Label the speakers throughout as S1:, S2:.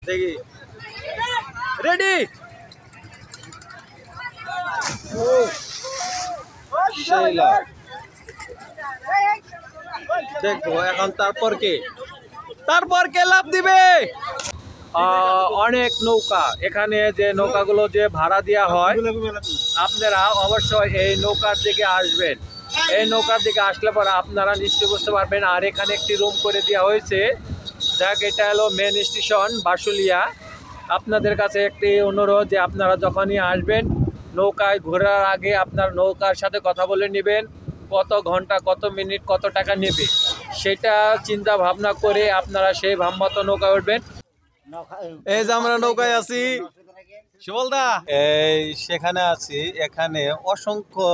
S1: দেখি রেডি দেখবো এখন তারপর কে লাভ দিবে। অনেক নৌকা এখানে, যে নৌকাগুলো যে ভাড়া দেওয়া হয়, আপনারা অবশ্যই এই নৌকার দিকে আসবেন। এই নৌকার দিকে আসলে পরে আপনারা নিশ্চয়ই বুঝতে পারবেন। আর এখানে একটি রুম করে দেওয়া হয়েছে, দেখ এটা হলো মেন স্টেশন বাসুলিয়া। আপনাদের কাছে একটি অনুরোধ যে আপনারা যখনই আসবেন নৌকায় ঘোরার আগে আপনার নৌকার সাথে কথা বলে নেবেন, কত ঘন্টা কত মিনিট কত টাকা নেবে সেটা চিন্তা ভাবনা করে আপনারা সেই ভাবমতো নৌকায় উঠবেন। এই যে আমরা নৌকায় আছি সুবলদা, এই সেখানে আছি। এখানে অসংখ্য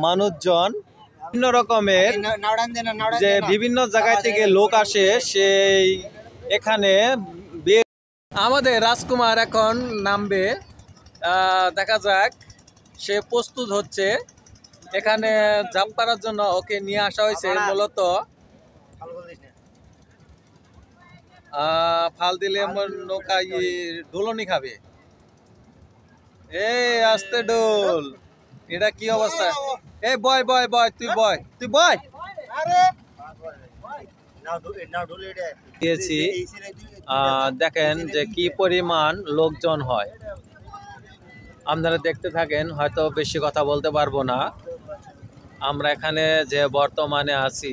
S1: মানুষজন, বিভিন্ন রকমের যে বিভিন্ন জায়গায় থেকে লোক আসে, সেই এখানে আমাদের রাজকুমার এখন নামবে। দেখা যাক, সে প্রস্তুত হচ্ছে। এখানে জাম্প করার জন্য ওকে নিয়ে আসা হয়েছে মূলত। ফাল দিলে নৌকা ডোলনি খাবে। এই আস্তে ডোল, এটা কি অবস্থা? এই বয় বয় বয়, তুই বয়, তুই বয়। দিয়েছি, দেখেন যে কি পরিমাণ লোকজন হয়। আপনারা দেখতে থাকেন, হয়তো বেশি কথা বলতে পারবো না। আমরা এখানে যে বর্তমানে আছি,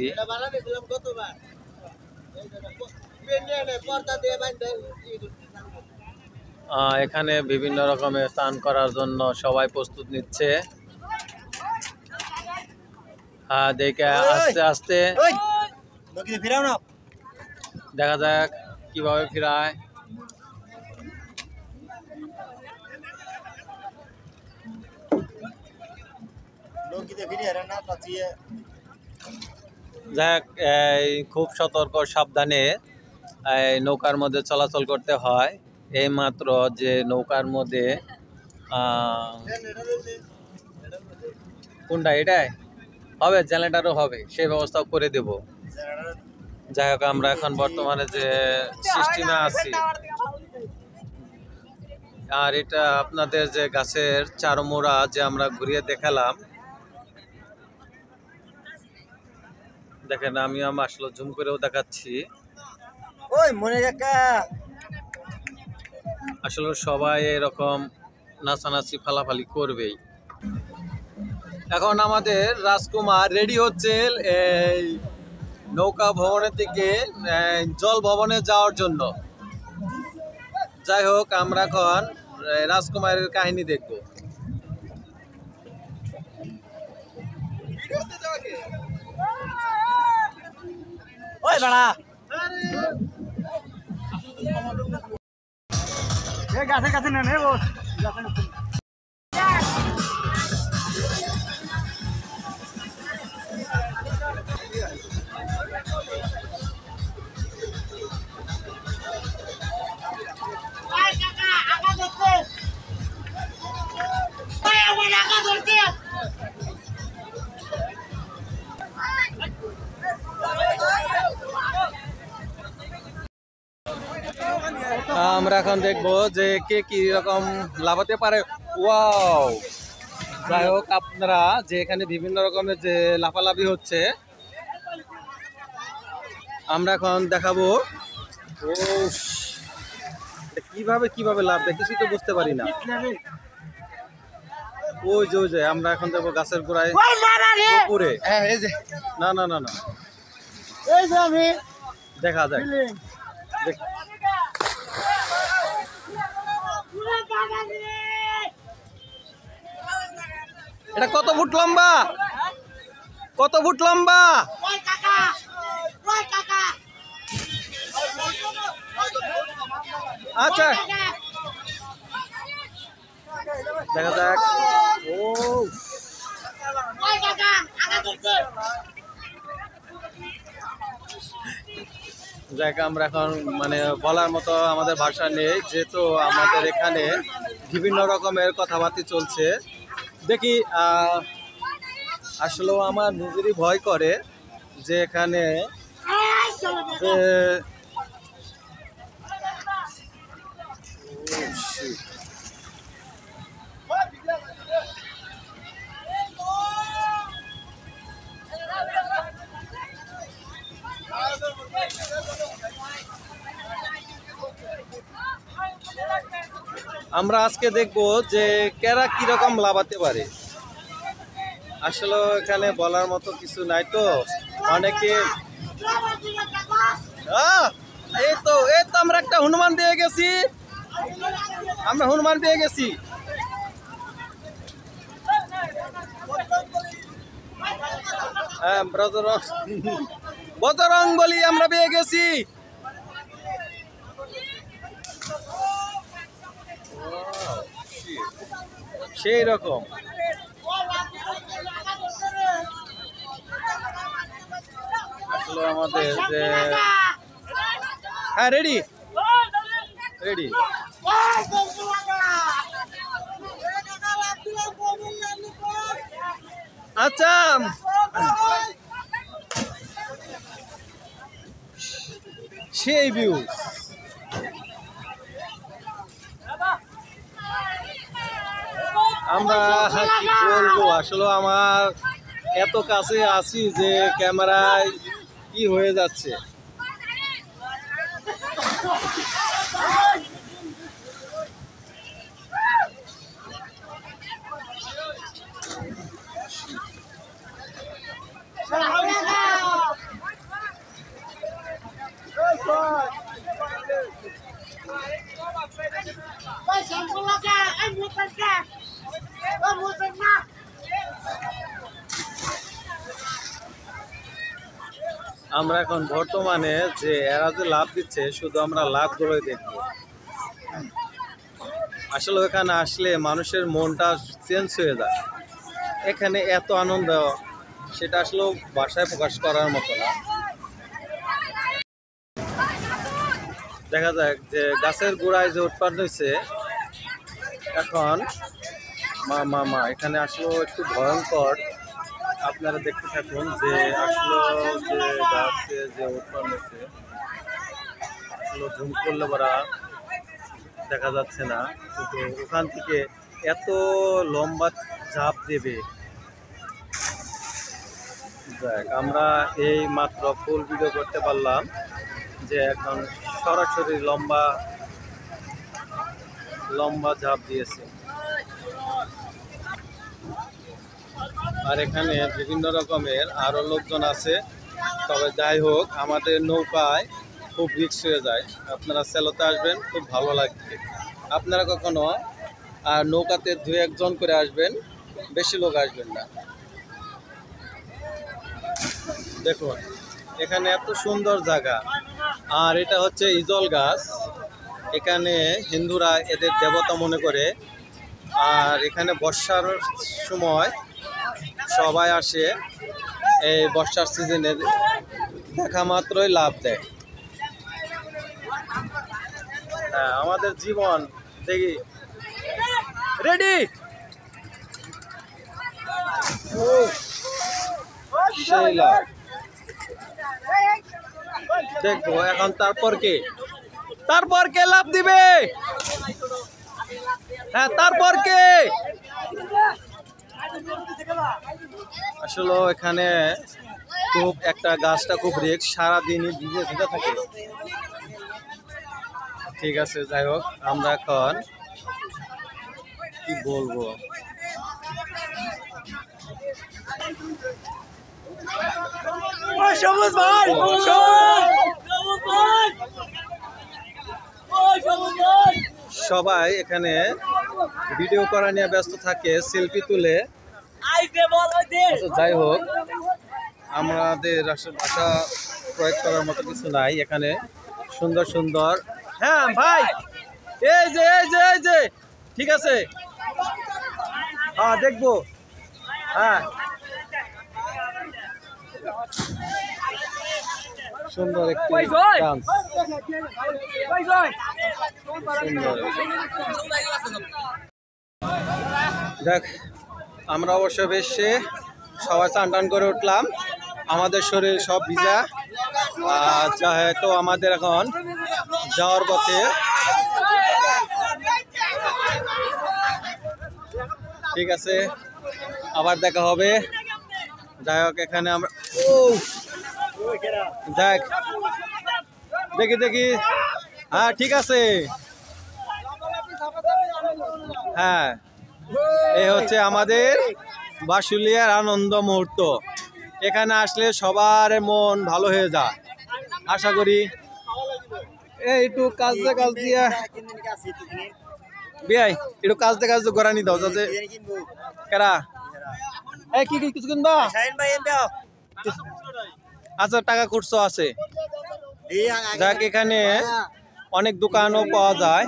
S1: এখানে বিভিন্ন রকমের স্নান করার জন্য সবাই প্রস্তুত নিচ্ছে। দেখে আস্তে আস্তে দেখা যাক কিভাবে ফিরায়। যাক, খুব সতর্ক সাবধানে নৌকার মধ্যে চলাচল করতে হয়। এই মাত্র যে নৌকার মধ্যে কোনটা এটাই হবে, জেনারেটরও হবে, সেই ব্যবস্থাও করে দেব। যাই হোক, আমরা এখন বর্তমানে যে সিস্টেমে আছি, আর এটা আপনাদের যে গাছের চারমোড়া যে আমরা ঘুরিয়ে দেখালাম, দেখেন আমি আসলে জুম করেও দেখাচ্ছি। আসলে সবাই এরকম নাচানাচি ফালাফালি করবেই। এখন আমাদের রাজকুমার রেডি হচ্ছে এই নৌকা ভবনের দিকে, জল ভবনে যাওয়ার জন্য। যাই হোক, আমরা এখন রাজকুমারের কাহিনী দেখব। ওই বাড়া গাছে গাছে না নেব। আমরা এখন দেখবো যে কে কি রকম লাফাতে পারে। ওয়াও! যাই হোক, আপনারা যে এখানে বিভিন্ন রকমের যে লাফালাফি হচ্ছে, আমরা এখন দেখাবো। ও কিভাবে কিভাবে লাভ দেয় কিছুই তো বুঝতে পারি না। ওই যে আমরা এখন দেখবো গাছের গোড়ায় উপরে। না না না না, দেখা যায়। এটা কত ফুট লম্বা? কত ফুট লম্বা? আচ্ছা, দেখা যাক। ও জায়গা আমরা এখন মানে বলার মতো আমাদের ভাষা নেই, যেহেতু আমাদের এখানে বিভিন্ন রকমের কথাবার্তা চলছে। দেখি, আসলেও আমার নিজেরই ভয় করে যে এখানে খুশি। আমরা আজকে দেখব যে কেরা কিরকম লাভাতে পারে। আসলে এখানে বলার মতো কিছু নাই, তো অনেকে এই তো আমরা একটা হনুমান দিয়ে গেছি, আমরা হনুমান পেয়ে গেছি। হ্যাঁ, বজরংবলী আমরা পেয়ে গেছি। সেই রকম আসলে আমাদের যে হ্যাঁ রেডি রেডি। আচ্ছা, সেই ভিউ আমরা কি বলবো, আসলে আমার এত কাছে আছি যে ক্যামেরায় কি হয়ে যাচ্ছে। আমরা এখন বর্তমানে যে এরা যে লাভ দিচ্ছে, শুধু আমরা লাভগুলোই দেখব। আসলে এখানে আসলে মানুষের মনটা চেঞ্জ হয়ে যায়। এখানে এত আনন্দ, সেটা আসলে ভাষায় প্রকাশ করার মতো না। দেখা যাক যে গাছের গোড়ায় যে উৎপাদন হয়েছে, এখন এখানে আসলে একটু ভয়ঙ্কর। আপনারা দেখতে থাকুন যে আসলে যে গাছে যে উৎপন্ন হয়েছে, আসলে ঝুম করলে বড়া দেখা যাচ্ছে না, কিন্তু ওখান থেকে এত লম্বা ঝাঁপ দেবে। দেখ, আমরা এই মাত্র ফুল ভিডিও করতে পারলাম যে এখন সরাসরি লম্বা ঝাঁপ দিয়েছে। আর এখানে বিভিন্ন রকমের আরো লোকজন আছে। তবে যাই হোক, আমাদের নৌকায় খুব রিস্ক হয়ে যায়। আপনারা সেলোতে আসবেন, খুব ভালো লাগবে। আপনারা কখনো আর নৌকাতে 2-1 জন করে আসবেন, বেশি লোক আসবেন না। দেখুন এখানে এত সুন্দর জায়গা। আর এটা হচ্ছে ইজল গাছ, এখানে হিন্দুরা এদের দেবতা মনে করে। আর এখানে বর্ষার সময় সবাই আসে, এই বর্ষার সিজনে দেখা মাত্রই লাভ দেয়। হ্যাঁ, আমাদের জীবন দেখি রেডি। সেই লাভ দেখবো এখন। তারপর কে লাভ দিবে? হ্যাঁ, তারপর কে? আসলে এখানে খুব একটা গাছটা খুব রিস্ক, সারাদিনই ভিজে থাকে। ঠিক আছে, যাই হোক, আমরা এখন কি বলবো, সবাই এখানে ভিডিও করা নিয়ে ব্যস্ত থাকে, সেলফি তুলে। যাই হোক, আমাদের আসলে ভাষা প্রয়োগ করার মতো কিছু নাই এখানে। সুন্দর সুন্দর, হ্যাঁ ভাই, এই যে ঠিক আছে, হ্যাঁ দেখবো। হ্যাঁ, সুন্দর একটি ডান্স, সুন্দর। দেখ, আমরা অবশ্য বেশ সবাই চান টান করে উঠলাম, আমাদের শরীর সব ভিজা। তো আমাদের এখন যাওয়ার পথে
S2: ঠিক আছে, আবার দেখা হবে। যাই হোক, এখানে আমরা দেখ দেখি দেখি। হ্যাঁ ঠিক আছে, হ্যাঁ এই হচ্ছে আমাদের বাঁশুলিয়ার আনন্দ মুহূর্ত। এখানে আসলে সবার মন ভালো হয়ে যায় আশা করি। একটু কাজ দিয়া বিয়াই, একটু কাজ গড়ানি দাও যাতে কেরা কি কিছু কিনবা। আচ্ছা, টাকা খুচরো আছে। যাক, এখানে অনেক দোকানও পাওয়া যায়।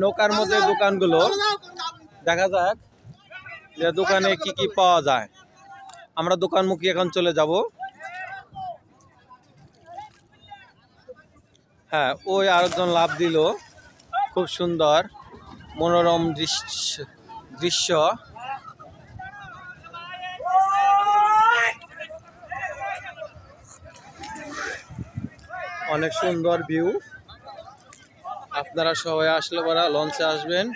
S2: নৌকার মধ্যে দোকানগুলো দেখা যাক যে দোকানে কি কি পাওয়া যায়। আমরা দোকানমুখী এখন চলে যাব। হ্যাঁ, ওই আরেকজন লাভ দিল। খুব সুন্দর মনোরম দৃশ্য। অনেক সুন্দর ভিউ। আপনারা সবাই আসলে পরা লঞ্চে আসবেন।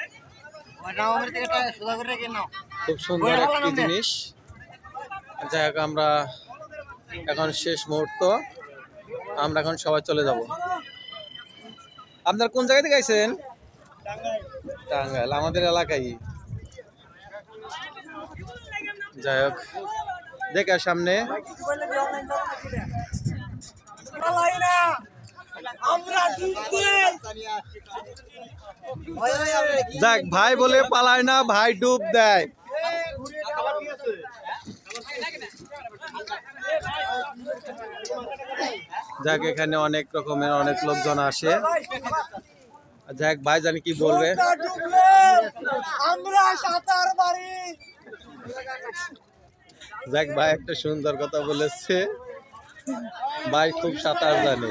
S2: খুব সুন্দর একটি জিনিস। যাই হোক, আমরা এখন শেষ মুহূর্ত, আমরা এখন সবাই চলে যাব। আপনার কোন জায়গা থেকে আইছেন? টাঙ্গাইল, আমাদের এলাকায়। যাই হোক, দেখে সামনে যাক, ভাই বলে পালায় না, ভাই ডুব দেয়। যাক, এখানে অনেক রকমের অনেক লোকজন আসে। যাক, ভাই জানি কি বলবে। যাক, ভাই একটা সুন্দর কথা বলেছে, ভাই খুব সাঁতার জানে।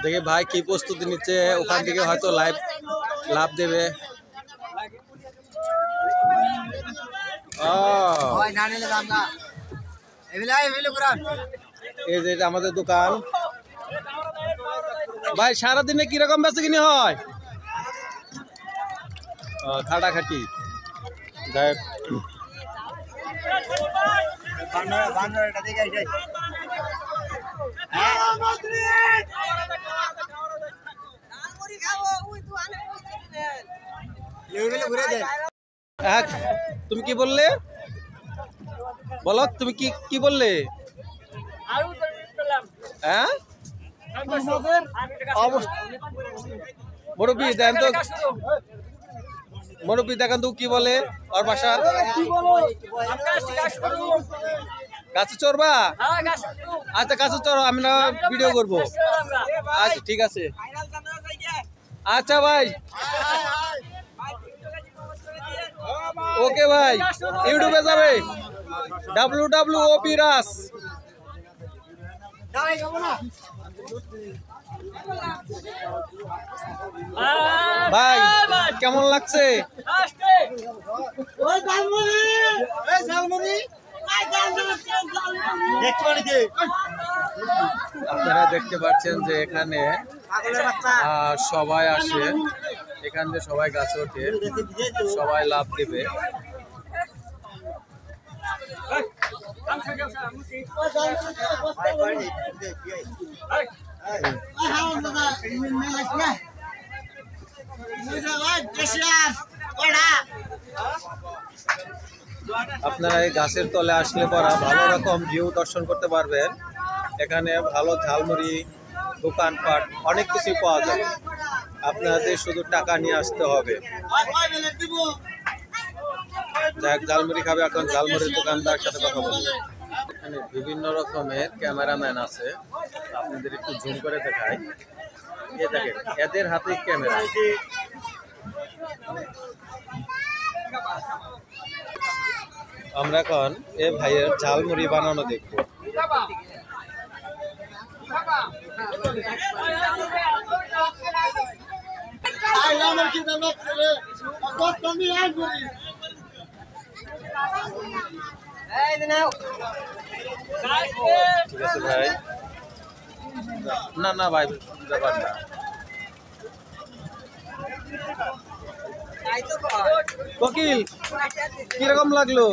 S2: দেখে ভাই কি প্রস্তুতি নিচ্ছে, ওখান থেকে হয়তো লাভ দেবে। এই যে এটা আমাদের দোকান। ভাই সারাদিনে কিরকম বেচাকিনি হয়? খাটাখাটি। যাই তুমি কি বললে? বলো, তুমি কি বললে? হ্যাঁ, মুরব্বী দেখেন তো, মুরব্বী দেখেন তো কি বলে ওর ভাষা। গাছে চড়বা? আচ্ছা, গাছে চড়ো, আমরা ভিডিও করবো। আচ্ছা ঠিক আছে। আচ্ছা ভাই, ওকে ভাই, ইউটিউবে যাবে WWOP রাস। ভাই কেমন লাগছে? আপনারা দেখতে পাচ্ছেন যে এখানে সবাই আসে, এখান থেকে সবাই গাছে ওঠে, সবাই লাভ দেবে। আপনারা এই গাছের তলে আসলে পরা ভালো রকম ভিউ দর্শন করতে পারবেন। এখানে ভালো ঝালমুড়ি, দোকানপাট অনেক কিছু পাওয়া যাবে। আপনাদের শুধু টাকা নিয়ে আসতে হবে। যাক, ঝালমুড়ি খাবে, এখন ঝালমুড়ির দোকানদার সাথে কথা বলবো। এখানে বিভিন্ন রকমের ক্যামেরাম্যান আছে, আপনাদের একটু জুম করে দেখাই। এ দেখেন, এদের হাতে ক্যামেরা। আমরা এখন এ ভাইয়ের ঝালমুড়ি বানানো দেখবো। ঠিক আছে ভাই। না না ভাই ব্যাপার না। কোকিল কিরকম লাগলো?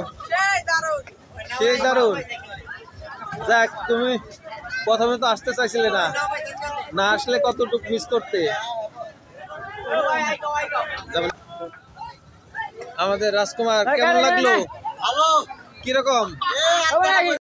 S2: সেই দারুণ। যাক, তুমি প্রথমে তো আসতে চাইছিলে না, না আসলে কতটুকু মিস করতে। আমাদের রাজকুমার কেমন লাগলো? কিরকম?